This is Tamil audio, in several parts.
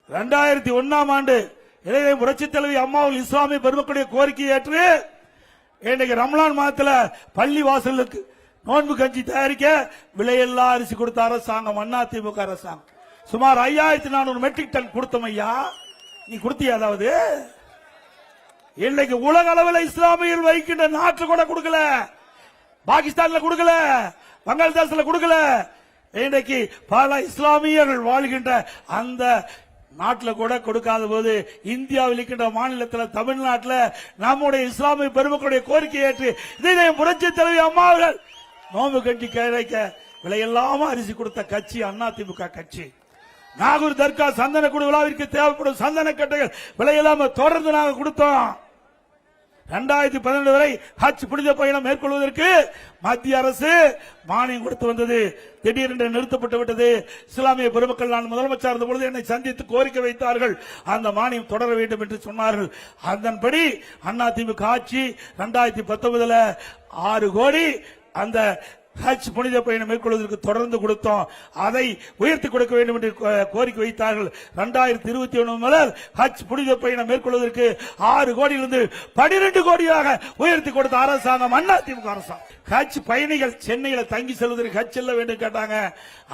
2001ஆம் ஆண்டு இளைய புரட்சித் தலைவி அம்மாவில் இஸ்லாமிய பெருமக்களுடைய கோரிக்கையை ஏற்று இன்றைக்கு ரமலான் மாதத்தில் பள்ளி வாசலுக்கு நோன்பு கஞ்சி தயாரிக்க விலையில்லா அரிசி கொடுத்த அரசாங்கம் அதிமுக அரசாங்கம். சுமார் 5400 மெட்ரிக் டன் கொடுத்தோம் ஐயா. நீ கொடுத்தியா? அதாவது இன்னைக்கு உலக அளவில் இஸ்லாமியர்கள் வைக்கின்ற நாட்டில் கூட கொடுக்கல, பாகிஸ்தான்ல கொடுக்கல, பங்களாதேஷ்ல கொடுக்கல. இன்றைக்கு பல இஸ்லாமியர்கள் வாழ்கின்ற அந்த நாட்டில் கூட கொடுக்காத போது இந்தியாவில் இருக்கின்ற மாநிலத்தில் தமிழ்நாட்டில் நம்முடைய இஸ்லாமிய பெருமக்களுடைய கோரிக்கை ஏற்று இதை புரட்சி தலைவி அம்மாவர்கள் நோம்பு கஞ்சி கிடைக்க விலையில்லாம அரிசி கொடுத்த கட்சி அதிமுக கட்சி. நாகூர் தர்கா சந்தன குழு விழாவிற்கு தேவைப்படும் சந்தன கட்டைகள் விலையில்லாம தொடர்ந்து நாங்கள் கொடுத்தோம். 2012 வரை ஹஜ் புனித பயணம் மேற்கொள்வதற்கு மத்திய அரசு மானியம் கொடுத்து வந்தது. திடீரென்று நிறுத்தப்பட்டு விட்டது. இஸ்லாமிய பெருமக்கள் நான் முதலமைச்சர் இருந்த பொழுது என்னை சந்தித்து கோரிக்கை வைத்தார்கள், அந்த மானியம் தொடர வேண்டும் என்று சொன்னார்கள். அதன்படி அதிமுக ஆட்சி 2019 6 கோடி அந்த ஹஜ் புனித பயணம் மேற்கொள்வதற்கு தொடர்ந்து கொடுத்தோம். அதை உயர்த்தி கொடுக்க வேண்டும் என்று கோரிக்கை வைத்தார்கள். 2021 முதல் ஹஜ் புனித பயணம் மேற்கொள்வதற்கு 6 கோடியிலிருந்து 12 கோடியாக உயர்த்தி கொடுத்த அரசாங்கம் அதிமுக அரசாங்கம். ஹஜ் பயணிகள் சென்னையில் தங்கி செல்வதற்கு ஹஜ் செல்ல வேண்டும் கேட்டாங்க.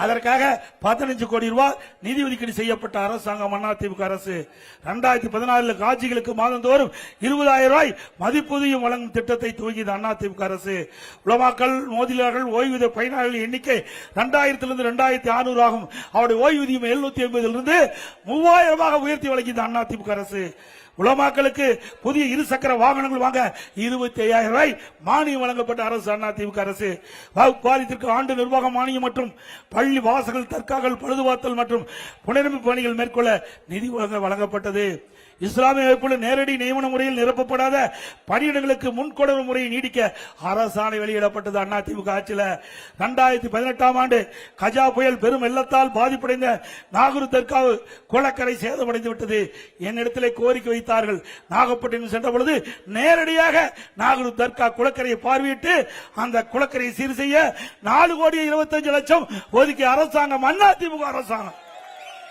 அதற்காக 15 கோடி ரூபாய் நிதி ஒதுக்கீடு செய்யப்பட்ட அரசாங்கம் அதிமுக அரசு. 2014 காட்சிகளுக்கு மாதந்தோறும் 20,000 ரூபாய் மதிப்பூதியம் வழங்கும் திட்டத்தை துவங்கியது அதிமுக அரசு. உலமாக்கள், மோதிலாளர்கள், ஓய்வூதிய பயனாளர்கள் எண்ணிக்கை 2000 2600 ஆகும். அவருடைய ஓய்வூதியம் 780 3000 உயர்த்தி வழங்கியது அதிமுக அரசு. உலமாக்களுக்கு புதிய இருசக்கர வாகனங்கள் வாங்க 25,000 ரூபாய் மானியம் வழங்கப்பட்ட அரசு அதிமுக அரசு. வகுப்பு வாரியத்திற்கு ஆண்டு நிர்வாக மானியம் மற்றும் பள்ளி வாசல்கள், தற்காகள், பழுதுபார்த்தல் மற்றும் புனரமைப்பு பணிகள் மேற்கொள்ள நிதி வழங்கப்பட்டது. இஸ்லாமிய அமைப்புள்ள நேரடி நியமன முறையில் நிரப்பப்படாத பணியிடங்களுக்கு முன்கொடர்வு முறையை நீடிக்க அரசாணை வெளியிடப்பட்டது அதிமுக ஆட்சியில். 2018ஆம் ஆண்டு கஜா புயல் பெரும் வெள்ளத்தால் பாதிப்படைந்த நாகூர் தர்கா குளக்கரை சேதமடைந்து விட்டது. என்னிடத்திலே கோரிக்கை வைத்தார்கள். நாகப்பட்டினம் சென்ற பொழுது நேரடியாக நாகூர் தர்கா குளக்கரையை பார்வையிட்டு அந்த குளக்கரையை சீர் செய்ய 4,25,00,000 ஒதுக்கிய அரசாங்கம் அதிமுக அரசாங்கம்.